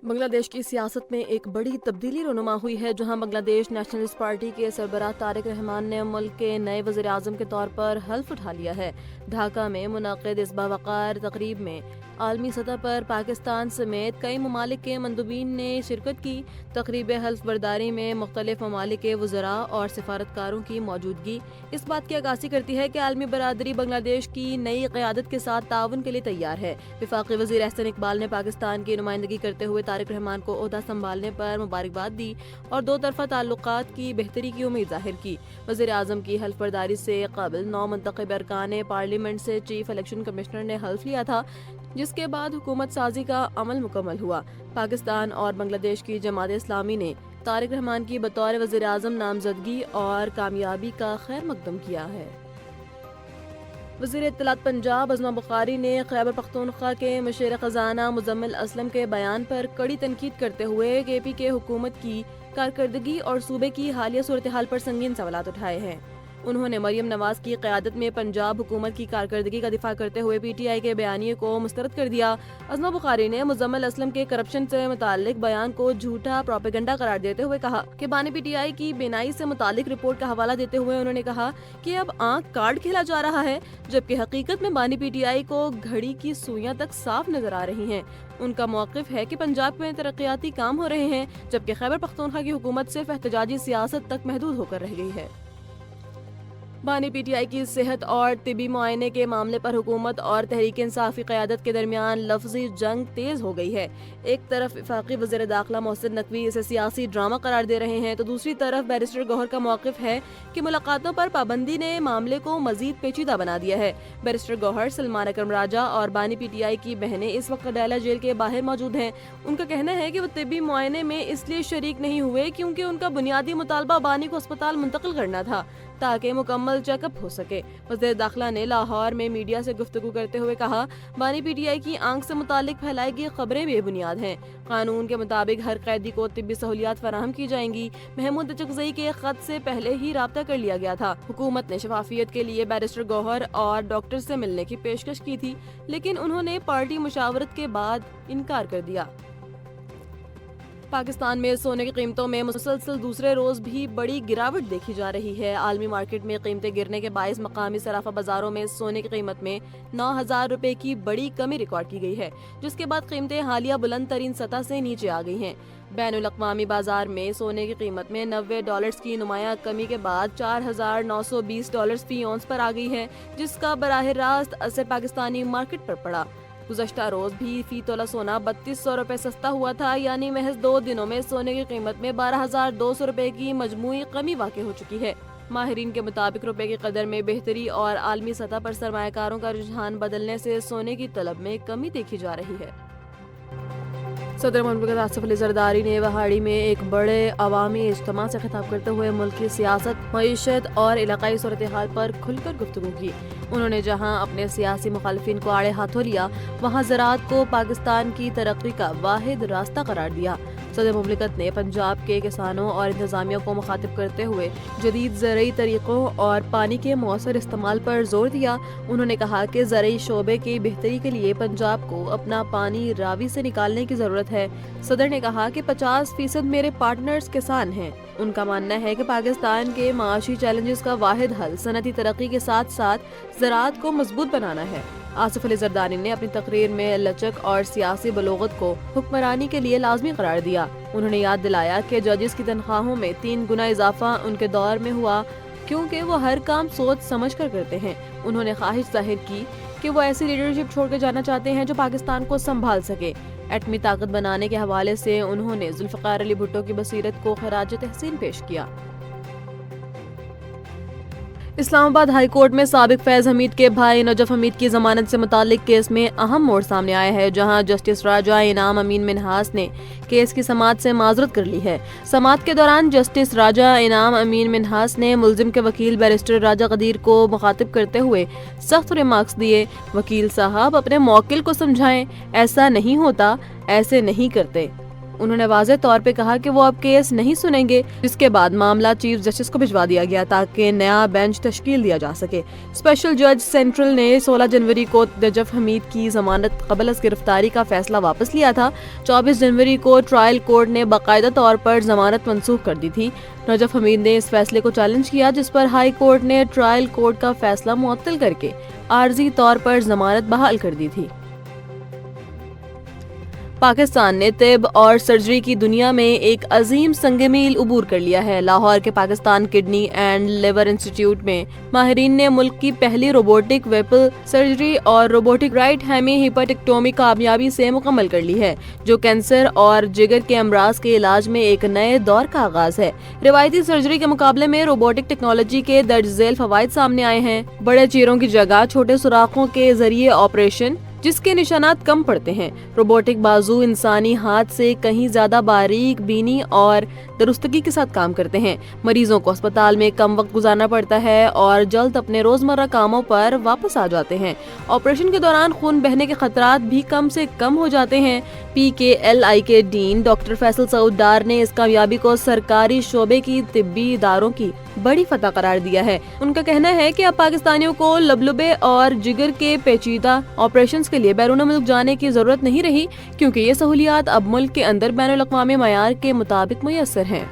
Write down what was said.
بنگلہ دیش کی سیاست میں ایک بڑی تبدیلی رونما ہوئی ہے، جہاں بنگلہ دیش نیشنلسٹ پارٹی کے سربراہ طارق رحمان نے ملک کے نئے وزیر اعظم کے طور پر حلف اٹھا لیا ہے۔ ڈھاکہ میں منعقد اس باوقار تقریب میں عالمی سطح پر پاکستان سمیت کئی ممالک کے مندوبین نے شرکت کی۔ تقریب حلف برداری میں مختلف ممالک کے وزراء اور سفارتکاروں کی موجودگی اس بات کی عکاسی کرتی ہے کہ عالمی برادری بنگلہ دیش کی نئی قیادت کے ساتھ تعاون کے لیے تیار ہے۔ وفاقی وزیر احسن اقبال نے پاکستان کی نمائندگی کرتے ہوئے طارق رحمان کو عہدہ سنبھالنے پر مبارکباد دی اور دو طرفہ تعلقات کی بہتری کی امید ظاہر کی۔ وزیر اعظم کی حلف برداری سے قبل 9 منتخب ارکان پارلیمنٹ سے چیف الیکشن کمشنر نے حلف لیا تھا، جس کے بعد حکومت سازی کا عمل مکمل ہوا۔ پاکستان اور بنگلہ دیش کی جماعت اسلامی نے طارق رحمان کی بطور وزیر اعظم نامزدگی اور کامیابی کا خیر مقدم کیا ہے۔ وزیر اطلاعات پنجاب ازما بخاری نے خیبر پختونخوا کے مشیر خزانہ مزمل اسلم کے بیان پر کڑی تنقید کرتے ہوئے کے پی کے حکومت کی کارکردگی اور صوبے کی حالیہ صورتحال پر سنگین سوالات اٹھائے ہیں۔ انہوں نے مریم نواز کی قیادت میں پنجاب حکومت کی کارکردگی کا دفاع کرتے ہوئے پی ٹی آئی کے بیانیے کو مسترد کر دیا۔ ازما بخاری نے مزمل اسلم کے کرپشن سے متعلق بیان کو جھوٹا پروپیگنڈا قرار دیتے ہوئے کہا کہ بانی پی ٹی آئی کی بینائی سے متعلق رپورٹ کا حوالہ دیتے ہوئے انہوں نے کہا کہ اب آنکھ کارڈ کھیلا جا رہا ہے، جبکہ حقیقت میں بانی پی ٹی آئی کو گھڑی کی سوئیاں تک صاف نظر آ رہی ہیں۔ ان کا موقف ہے کہ پنجاب میں ترقیاتی کام ہو رہے ہیں، جبکہ خیبر پختونخوا کی حکومت صرف احتجاجی سیاست تک محدود ہو کر رہ گئی ہے۔ بانی پی ٹی آئی کی صحت اور طبی معائنے کے معاملے پر حکومت اور تحریک انصافی قیادت کے درمیان لفظی جنگ تیز ہو گئی ہے۔ ایک طرف وفاقی وزیر داخلہ محسن نقوی اسے سیاسی ڈرامہ قرار دے رہے ہیں، تو دوسری طرف بیرسٹر گوہر کا موقف ہے کہ ملاقاتوں پر پابندی نے معاملے کو مزید پیچیدہ بنا دیا ہے۔ بیرسٹر گوہر، سلمان اکرم راجہ اور بانی پی ٹی آئی کی بہنیں اس وقت ڈیلا جیل کے باہر موجود ہیں۔ ان کا کہنا ہے کہ وہ طبی معائنے میں اس لیے شریک نہیں ہوئے کیونکہ ان کا بنیادی مطالبہ بانی کو اسپتال منتقل کرنا تھا تاکہ مکمل چیک اپ ہو سکے۔ وزیر داخلہ نے لاہور میں میڈیا سے گفتگو کرتے ہوئے کہا، بانی پی ٹی آئی کی آنکھ سے متعلق پھیلائی گئی خبریں بے بنیاد ہیں۔ قانون کے مطابق ہر قیدی کو طبی سہولیات فراہم کی جائیں گی۔ محمود چکزئی کے خط سے پہلے ہی رابطہ کر لیا گیا تھا۔ حکومت نے شفافیت کے لیے بیرسٹر گوہر اور ڈاکٹر سے ملنے کی پیشکش کی تھی، لیکن انہوں نے پارٹی مشاورت کے بعد انکار کر دیا۔ پاکستان میں سونے کی قیمتوں میں مسلسل دوسرے روز بھی بڑی گراوٹ دیکھی جا رہی ہے۔ عالمی مارکیٹ میں قیمتیں گرنے کے باعث مقامی صرافہ بازاروں میں سونے کی قیمت میں 9,000 روپے کی بڑی کمی ریکارڈ کی گئی ہے، جس کے بعد قیمتیں حالیہ بلند ترین سطح سے نیچے آ گئی ہیں۔ بین الاقوامی بازار میں سونے کی قیمت میں $90 کی نمایاں کمی کے بعد $4,920 فی اونس پر آ گئی ہے، جس کا براہ راست اثر پاکستانی مارکیٹ پر پڑا۔ گزشتہ روز بھی فی تولہ سونا 3200 روپے سستا ہوا تھا، یعنی محض 2 دنوں میں سونے کی قیمت میں 12,200 روپے کی مجموعی کمی واقع ہو چکی ہے۔ ماہرین کے مطابق روپے کی قدر میں بہتری اور عالمی سطح پر سرمایہ کاروں کا رجحان بدلنے سے سونے کی طلب میں کمی دیکھی جا رہی ہے۔ صدر مملکت آصف علی زرداری نے وہاڑی میں ایک بڑے عوامی اجتماع سے خطاب کرتے ہوئے ملک کی سیاست، معیشت اور علاقائی صورتحال پر کھل کر گفتگو کی۔ انہوں نے جہاں اپنے سیاسی مخالفین کو آڑے ہاتھوں لیا، وہاں زراعت کو پاکستان کی ترقی کا واحد راستہ قرار دیا۔ صدر مملکت نے پنجاب کے کسانوں اور انتظامیہ کو مخاطب کرتے ہوئے جدید زرعی طریقوں اور پانی کے مؤثر استعمال پر زور دیا۔ انہوں نے کہا کہ زرعی شعبے کی بہتری کے لیے پنجاب کو اپنا پانی راوی سے نکالنے کی ضرورت ہے۔ صدر نے کہا کہ 50% میرے پارٹنرز کسان ہیں۔ ان کا ماننا ہے کہ پاکستان کے معاشی چیلنجز کا واحد حل صنعتی ترقی کے ساتھ ساتھ زراعت کو مضبوط بنانا ہے۔ آصف علی زرداری نے اپنی تقریر میں لچک اور سیاسی بلوغت کو حکمرانی کے لیے لازمی قرار دیا۔ انہوں نے یاد دلایا کہ ججز کی تنخواہوں میں 3 گنا اضافہ ان کے دور میں ہوا کیونکہ وہ ہر کام سوچ سمجھ کر کرتے ہیں۔ انہوں نے خواہش ظاہر کی کہ وہ ایسی لیڈرشپ چھوڑ کے جانا چاہتے ہیں جو پاکستان کو سنبھال سکے۔ ایٹمی طاقت بنانے کے حوالے سے انہوں نے ذوالفقار علی بھٹو کی بصیرت کو خراج تحسین پیش کیا۔ اسلام آباد ہائی کورٹ میں سابق فیض حمید کے بھائی نجف حمید کی ضمانت سے متعلق کیس میں اہم موڑ سامنے آیا ہے، جہاں جسٹس راجہ انعام امین منہاس نے کیس کی سماعت سے معذرت کر لی ہے۔ سماعت کے دوران جسٹس راجہ انعام امین منہاس نے ملزم کے وکیل بیرسٹر راجہ قدیر کو مخاطب کرتے ہوئے سخت ریمارکس دیے۔ وکیل صاحب، اپنے موکل کو سمجھائیں، ایسا نہیں ہوتا، ایسے نہیں کرتے۔ انہوں نے واضح طور پہ کہا کہ وہ اب کیس نہیں سنیں گے، جس کے بعد معاملہ چیف جسٹس کو بھجوا دیا گیا تاکہ نیا بینچ تشکیل دیا جا سکے۔ اسپیشل جج سینٹرل نے 16 جنوری کو نجف حمید کی ضمانت قبل از گرفتاری کا فیصلہ واپس لیا تھا۔ 24 جنوری کو ٹرائل کورٹ نے باقاعدہ طور پر ضمانت منسوخ کر دی تھی۔ نجف حمید نے اس فیصلے کو چیلنج کیا، جس پر ہائی کورٹ نے ٹرائل کورٹ کا فیصلہ معطل کر کے عارضی طور پر ضمانت بحال کر دی تھی۔ پاکستان نے طب اور سرجری کی دنیا میں ایک عظیم سنگ میل عبور کر لیا ہے۔ لاہور کے Pakistan kidney and liver institute میں ماہرین نے ملک کی پہلی روبوٹک ویپل سرجری اور روبوٹک رائٹ ہیمی ہیپاٹیکٹومی کامیابی سے مکمل کر لی ہے، جو کینسر اور جگر کے امراض کے علاج میں ایک نئے دور کا آغاز ہے۔ روایتی سرجری کے مقابلے میں روبوٹک ٹیکنالوجی کے درج ذیل فوائد سامنے آئے ہیں۔ بڑے چیروں کی جگہ چھوٹے سوراخوں کے ذریعے آپریشن، جس کے نشانات کم پڑتے ہیں۔ روبوٹک بازو انسانی ہاتھ سے کہیں زیادہ باریک بینی اور درستگی کے ساتھ کام کرتے ہیں۔ مریضوں کو اسپتال میں کم وقت گزارنا پڑتا ہے اور جلد اپنے روزمرہ کاموں پر واپس آ جاتے ہیں۔ آپریشن کے دوران خون بہنے کے خطرات بھی کم سے کم ہو جاتے ہیں۔ PKLI کے ڈین ڈاکٹر فیصل سعود ڈار نے اس کامیابی کو سرکاری شعبے کی طبی اداروں کی بڑی فتح قرار دیا ہے۔ ان کا کہنا ہے کہ اب پاکستانیوں کو لبلبے اور جگر کے پیچیدہ آپریشنز کے لیے بیرون ملک جانے کی ضرورت نہیں رہی، کیونکہ یہ سہولیات اب ملک کے اندر بین الاقوامی معیار کے مطابق میسر ہیں۔